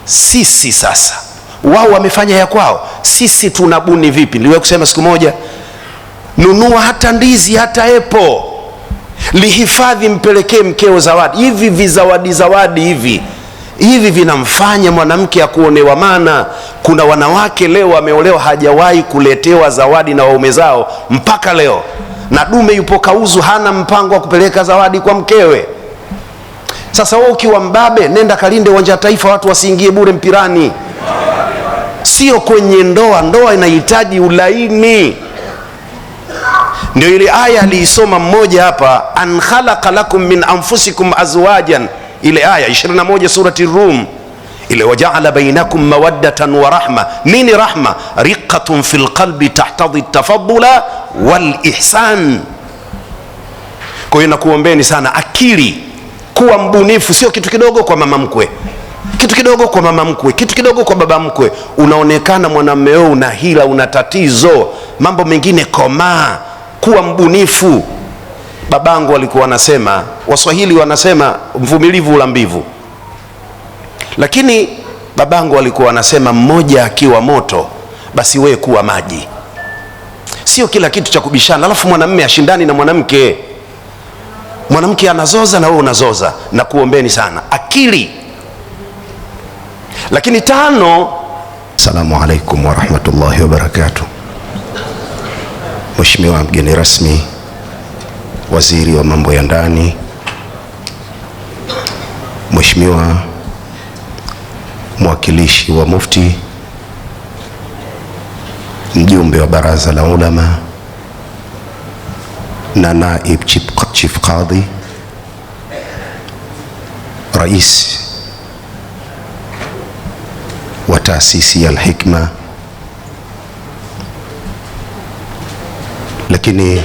Sisi sasa, wao wamefanya ya kwao, sisi tunabuni vipi? Niliwahi kusema siku moja, nunua hata ndizi, hata epo, lihifadhi, mpelekee mkeo zawadi. Hivi vizawadi hivi vinamfanya mwanamke akuonewa. Maana kuna wanawake leo wameolewa hajawahi kuletewa zawadi na waume zao mpaka leo, na dume yupo kauzu, hana mpango wa kupeleka zawadi kwa mkewe. Sasa wewe ukiwa mbabe, nenda kalinde uwanja wa Taifa, watu wasiingie bure mpirani, sio kwenye ndoa. Ndoa inahitaji ulaini. Ndio ile aya aliisoma mmoja hapa, an khalaqa lakum min anfusikum azwajan, ile aya 21 surati Rum, ile waja'ala bainakum mawaddatan wa rahma. Nini rahma? riqatun fil qalbi tahtadhi tafaddula wal ihsan. Kwa hiyo nakuombeni sana akili, kuwa mbunifu. Sio kitu kidogo kwa mama mkwe, kitu kidogo kwa mama mkwe, kitu kidogo kwa baba mkwe, unaonekana mwanamume wewe una hila, una tatizo. Mambo mengine komaa, kuwa mbunifu. Babangu walikuwa wanasema, Waswahili wanasema mvumilivu ula mbivu, lakini babangu walikuwa wanasema mmoja akiwa moto basi wewe kuwa maji. Sio kila kitu cha kubishana, alafu mwanamume ashindani na mwanamke. Mwanamke anazoza na wewe unazoza. Na kuombeni sana akili. Lakini tano, Assalamu alaikum wa rahmatullahi wa barakatuh. Mheshimiwa mgeni rasmi, waziri wa mambo ya ndani, Mheshimiwa mwakilishi wa mufti, mjumbe wa baraza la ulama na naib chief qadhi, rais wa taasisi ya Al-Hikma, lakini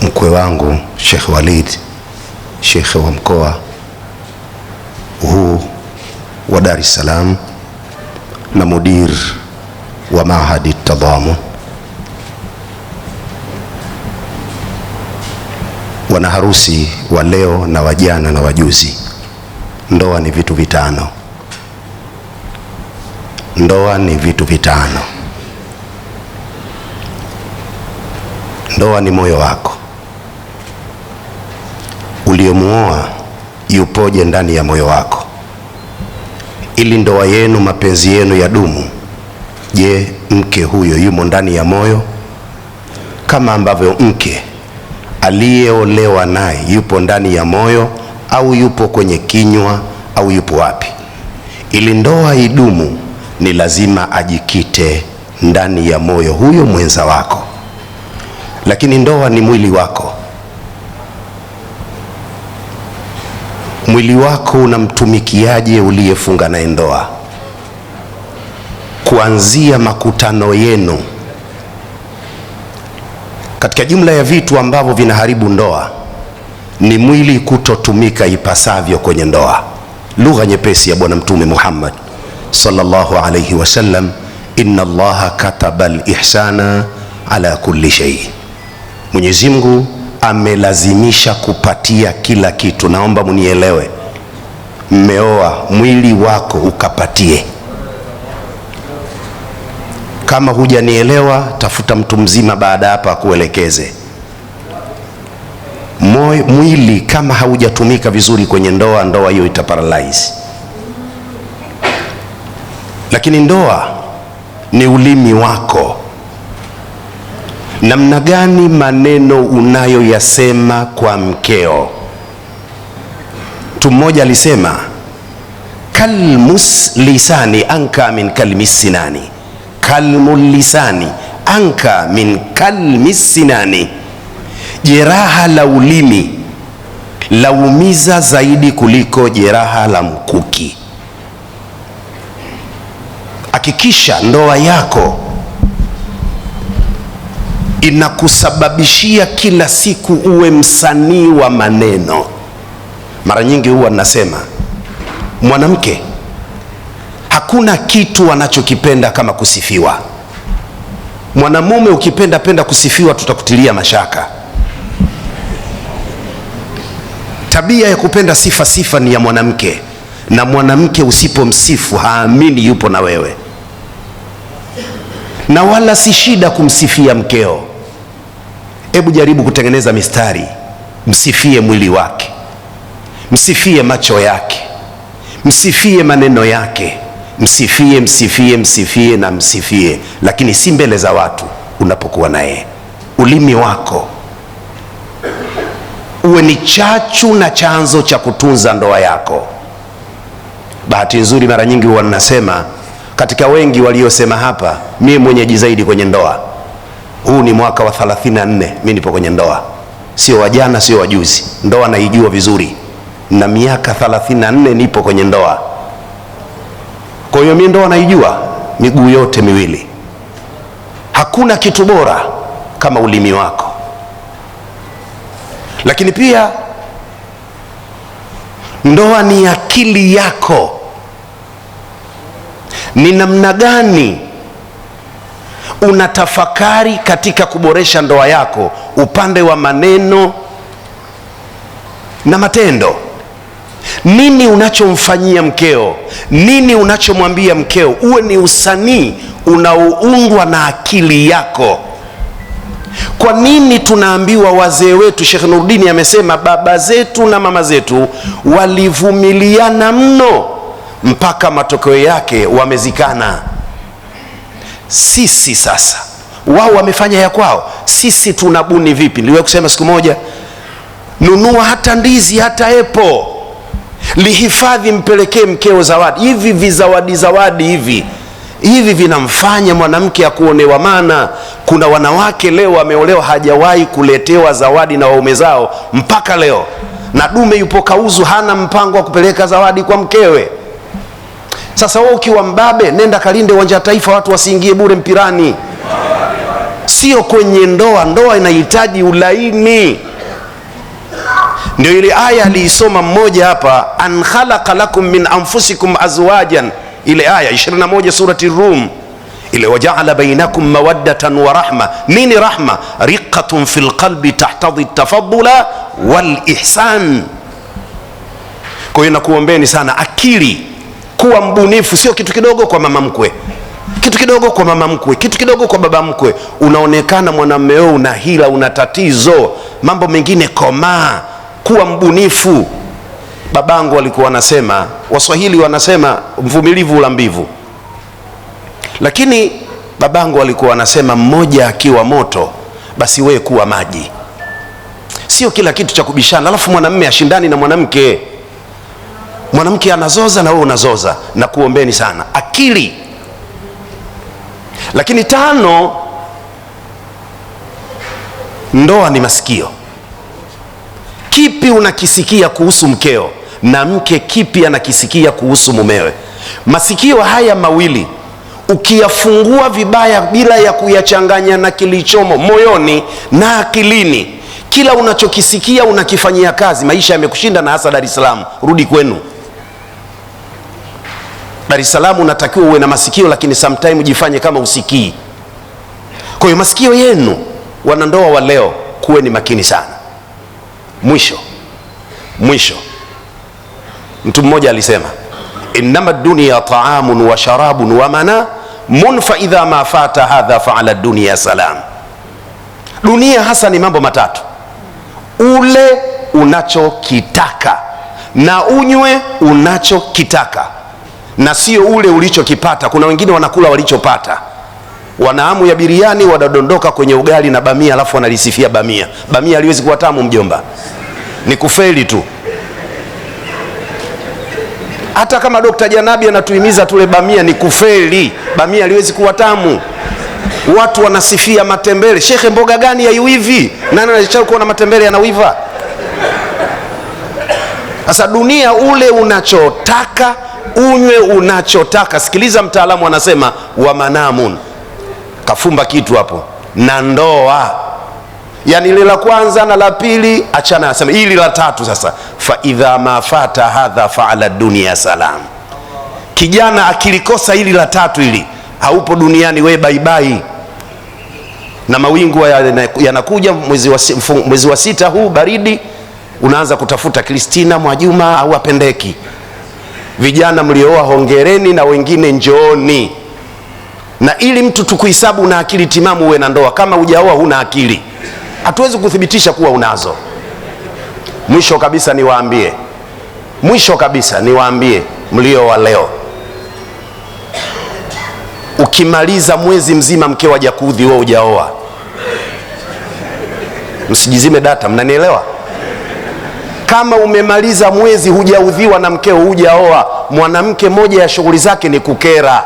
mkwe wangu Sheikh Walid, shekhe wa mkoa huu wa Dar es Salaam na mudir wa Mahadi Tadhamun, wanaharusi wa leo na wajana na wajuzi. Ndoa ni vitu vitano. Ndoa ni vitu vitano. Ndoa ni moyo wako. Uliomuoa yupoje ndani ya moyo wako? Ili ndoa yenu, mapenzi yenu ya dumu, je, mke huyo yumo ndani ya moyo? Kama ambavyo mke aliyeolewa naye yupo ndani ya moyo, au yupo kwenye kinywa, au yupo wapi? Ili ndoa idumu ni lazima ajikite ndani ya moyo huyo mwenza wako. Lakini ndoa ni mwili wako. Mwili wako unamtumikiaje uliyefunga naye ndoa? Kuanzia makutano yenu. Katika jumla ya vitu ambavyo vinaharibu ndoa ni mwili kutotumika ipasavyo kwenye ndoa. Lugha nyepesi ya Bwana Mtume Muhammad sallallahu alayhi wasallam, inna Allaha kataba al-ihsana ala kulli shay. Mwenyezi Mungu amelazimisha kupatia kila kitu. Naomba munielewe, mmeoa, mwili wako ukapatie. Kama hujanielewa, tafuta mtu mzima baada hapa akuelekeze. Mwili kama haujatumika vizuri kwenye ndoa, ndoa hiyo itaparalyze. Lakini ndoa ni ulimi wako. Namna gani maneno unayoyasema kwa mkeo? Mtu mmoja alisema, kalmus lisani anka min kalmis sinani. Kalmul lisani anka min kalmis sinani. Jeraha la ulimi laumiza zaidi kuliko jeraha la mkuki. Hakikisha ndoa yako inakusababishia kila siku uwe msanii wa maneno. Mara nyingi huwa nasema, mwanamke hakuna kitu anachokipenda kama kusifiwa. Mwanamume ukipenda kusifiwa, tutakutilia mashaka. Tabia ya kupenda sifa ni ya mwanamke. na mwanamke usipomsifu haamini yupo na wewe, na wala si shida kumsifia mkeo. Hebu jaribu kutengeneza mistari, msifie mwili wake, msifie macho yake, msifie maneno yake, msifie msifie msifie na msifie, lakini si mbele za watu. Unapokuwa naye, ulimi wako uwe ni chachu na chanzo cha kutunza ndoa yako. Bahati nzuri, mara nyingi huwa ninasema, katika wengi waliosema hapa, mimi mwenyeji zaidi kwenye ndoa. Huu ni mwaka wa 34 mimi nipo kwenye ndoa, sio wajana, sio wajuzi. Ndoa naijua vizuri, na miaka 34 nipo kwenye ndoa. Kwa hiyo mimi ndoa naijua miguu yote miwili. Hakuna kitu bora kama ulimi wako. Lakini pia ndoa ni akili yako. Ni namna gani unatafakari katika kuboresha ndoa yako, upande wa maneno na matendo. Nini unachomfanyia mkeo, nini unachomwambia mkeo, uwe ni usanii unaoungwa na akili yako. Kwa nini tunaambiwa wazee wetu? Sheikh Nuruddin amesema baba zetu na mama zetu walivumiliana mno mpaka matokeo yake wamezikana. Sisi sasa, wao wamefanya ya kwao, sisi tunabuni vipi? Niliwahi kusema siku moja, nunua hata ndizi hata epo, lihifadhi, mpelekee mkeo zawadi. Hivi vizawadi hivi vinamfanya mwanamke akuonewa. Maana kuna wanawake leo wameolewa hajawahi kuletewa zawadi na waume zao mpaka leo, na dume yupo kauzu, hana mpango wa kupeleka zawadi kwa mkewe. Sasa wewe ukiwa mbabe, nenda kalinde uwanja wa Taifa, watu wasiingie bure mpirani. Sio kwenye ndoa. Ndoa inahitaji ulaini. Ndio ile aya aliisoma mmoja hapa, an khalaqa lakum min anfusikum azwajan, ile aya 21 surati Rum, ile waja'ala bainakum mawaddatan wa rahma. Nini rahma? riqatun fil qalbi tahtadhi tafaddula wal ihsan. Kwa hiyo nakuombeni sana akili, kuwa mbunifu. Sio kitu kidogo kwa mama mkwe, kitu kidogo kwa mama mkwe, kitu kidogo kwa baba mkwe, unaonekana mwanamume wewe una hila, una tatizo. Mambo mengine komaa, kuwa mbunifu. Babangu walikuwa wanasema, Waswahili wanasema mvumilivu ula mbivu, lakini babangu walikuwa wanasema mmoja akiwa moto basi wewe kuwa maji. Sio kila kitu cha kubishana, alafu mwanamume ashindani na mwanamke. Mwanamke anazoza na wewe unazoza. Na kuombeni sana akili. Lakini 5, ndoa ni masikio. Kipi unakisikia kuhusu mkeo, na mke kipi anakisikia kuhusu mumewe? Masikio haya mawili ukiyafungua vibaya bila ya kuyachanganya na kilichomo moyoni na akilini, kila unachokisikia unakifanyia kazi, maisha yamekushinda. Na hasa Dar es Salaam, rudi kwenu. Dar es Salaam unatakiwa uwe na masikio, lakini sometime jifanye kama usikii. Kwa hiyo masikio yenu, wanandoa wa leo, kuweni makini sana. Mwisho mtu mmoja alisema, innama dunya ta'amun wa sharabun wa manamun fa idha ma fata hadha fa ala dunya salam. Dunia hasa ni mambo matatu: ule unachokitaka na unywe unachokitaka, na sio ule ulichokipata. Kuna wengine wanakula walichopata, wanaamu ya biriani wanadondoka kwenye ugali na bamia, alafu wanalisifia bamia. Bamia haliwezi kuwa tamu mjomba, ni kufeli tu. Hata kama Dr. Janabi anatuhimiza tule bamia, ni kufeli. Bamia haliwezi kuwa tamu. Watu wanasifia matembele. Shekhe, mboga gani haiwivi? Nani anachao kuona matembele yanawiva? Sasa dunia, ule unachotaka, unywe unachotaka. Sikiliza, mtaalamu anasema wa manamun, kafumba kitu hapo, na ndoa. Yani ile la kwanza na la pili achana, anasema hili la tatu sasa, fa idha ma fata hadha fa ala dunya salam. Kijana akilikosa hili la tatu, hili haupo duniani, we bye bye. Na mawingu yanakuja mwezi wa 6 huu baridi, unaanza kutafuta Kristina Mwajuma au Apendeki. Vijana mlioa hongereni, na wengine njooni. Na ili mtu tukuhesabu una akili timamu uwe na ndoa, kama hujaoa huna akili, hatuwezi kuthibitisha kuwa unazo. Mwisho kabisa niwaambie mlioa leo, ukimaliza mwezi mzima mkeo hajakuudhi wewe hujaoa, msijizime data, mnanielewa? Kama umemaliza mwezi hujaudhiwa na mkeo hujaoa, mwanamke moja ya shughuli zake ni kukera.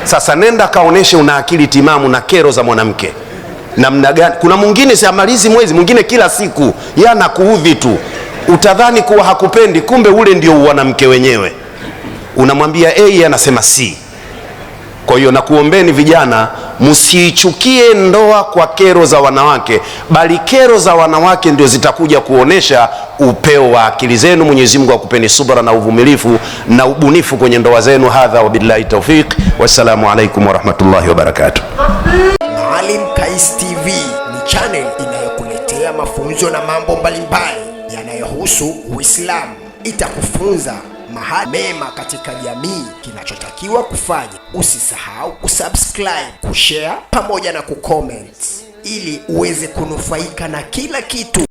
Sasa nenda kaoneshe una akili timamu na kero za mwanamke namna gani. Kuna mwingine siamalizi mwezi, mwingine kila siku yana kuudhi tu, utadhani kuwa hakupendi, kumbe ule ndio mwanamke wenyewe. Unamwambia A, anasema C. Kwa hiyo nakuombeni vijana, msiichukie ndoa kwa kero za wanawake, bali kero za wanawake ndio zitakuja kuonesha upeo wa akili zenu. Mwenyezi Mungu akupeni subra na uvumilifu na ubunifu kwenye ndoa zenu. Hadha wabillahi tawfiq, wassalamu alaikum warahmatullahi wabarakatuh. Maalim Kais TV ni channel inayokuletea mafunzo na mambo mbalimbali yanayohusu Uislamu. Itakufunza mahali mema katika jamii, kinachotakiwa kufanya. Usisahau kusubscribe, kushare pamoja na kucomment ili uweze kunufaika na kila kitu.